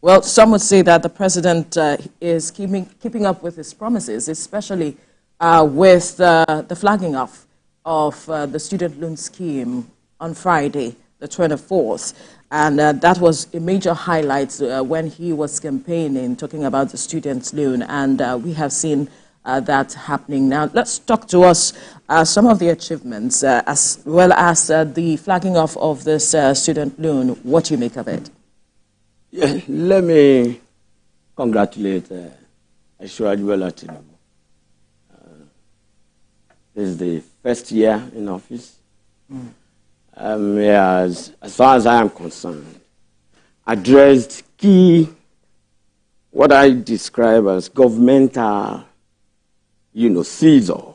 Well, some would say that the president is keeping up with his promises, especially with the flagging off of the student loan scheme on Friday, the 24th. And that was a major highlight when he was campaigning, talking about the student loan. And we have seen that happening now. Let's talk to us some of the achievements, as well as the flagging off of this student loan. What do you make of it? Yeah, let me congratulate Tinubu. This is the first year in office. As far as I am concerned, addressed key, what I describe as governmental, seizure,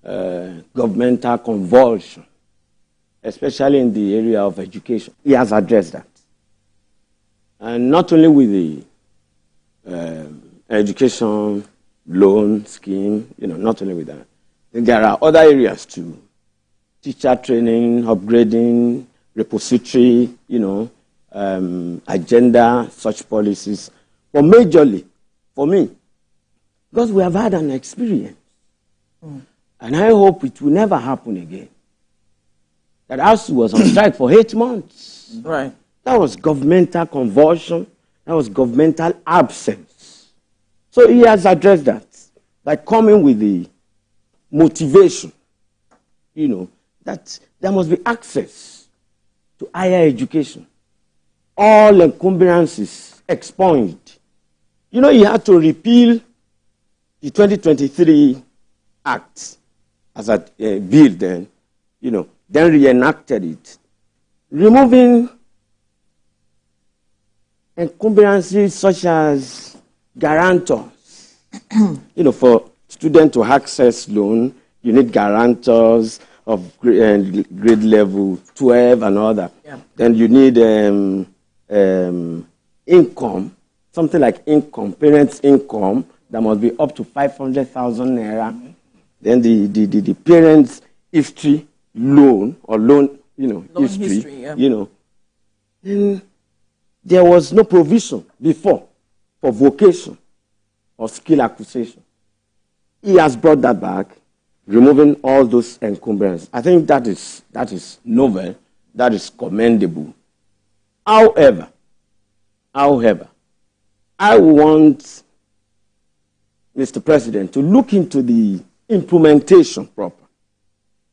governmental convulsion, especially in the area of education. He has addressed that. And not only with the education loan scheme, not only with that. There are other areas too. Teacher training, upgrading, repository, agenda, such policies. But majorly, for me, because we have had an experience, and I hope it will never happen again, that ASU was on strike for 8 months. Right. That was governmental convulsion. That was governmental absence. So he has addressed that by coming with the motivation, that there must be access to higher education. All encumbrances expunged. He had to repeal the 2023 Act as a bill then, then reenacted it, removing encumbrances such as guarantors. For students to access loan, you need guarantors of grade level 12 and all that. Yeah. Then you need income, something like income, parents' income that must be up to 500,000 naira. Mm-hmm. Then the parents' history loan or loan, loan history, yeah. Then there was no provision before for vocation or skill acquisition. He has brought that back, removing all those encumbrances. I think that is novel, that is commendable. However, I want Mr. President to look into the implementation proper.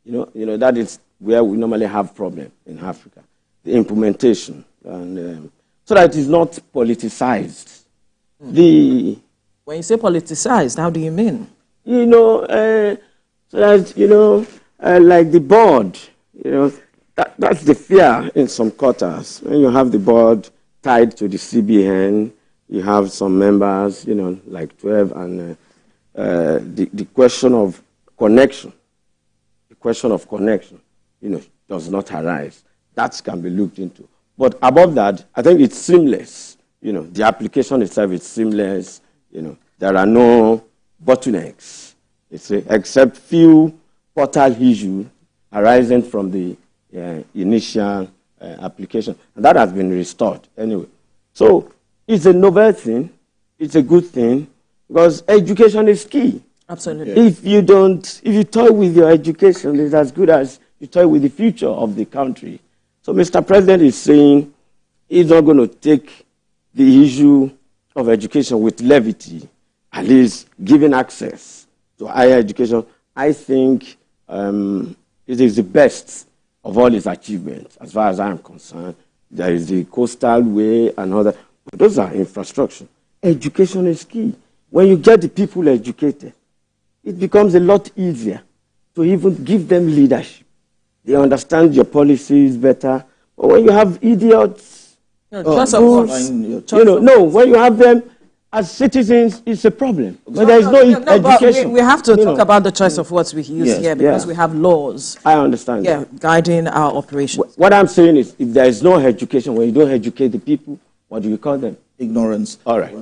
That is where we normally have problem in Africa, the implementation, and so that it is not politicized. When you say politicized, how do you mean? So that, like the board, that's the fear in some quarters. When you have the board tied to the CBN, you have some members, like 12, and the question of connection, does not arise. That can be looked into. But above that, I think it's seamless. The application itself is seamless. There are no bottlenecks, except few portal issues arising from the initial application. And that has been restored anyway. So it's a novel thing. It's a good thing because education is key. Absolutely. If you toy with your education, it's as good as you toy with the future of the country. So Mr. President is saying he's not going to take the issue of education with levity, at least giving access to higher education. I think it is the best of all his achievements, as far as I'm concerned. There is the coastal way and other. But those are infrastructure. Education is key. When you get the people educated, it becomes a lot easier to even give them leadership. They understand your policies better. But when you have idiots, when you have them as citizens, it's a problem. But there is no education. We have to talk about the choice of words we use here because we have laws. I understand. Yeah, guiding our operations. What I'm saying is, if there is no education, when you don't educate the people, what do you call them? Ignorance. All right.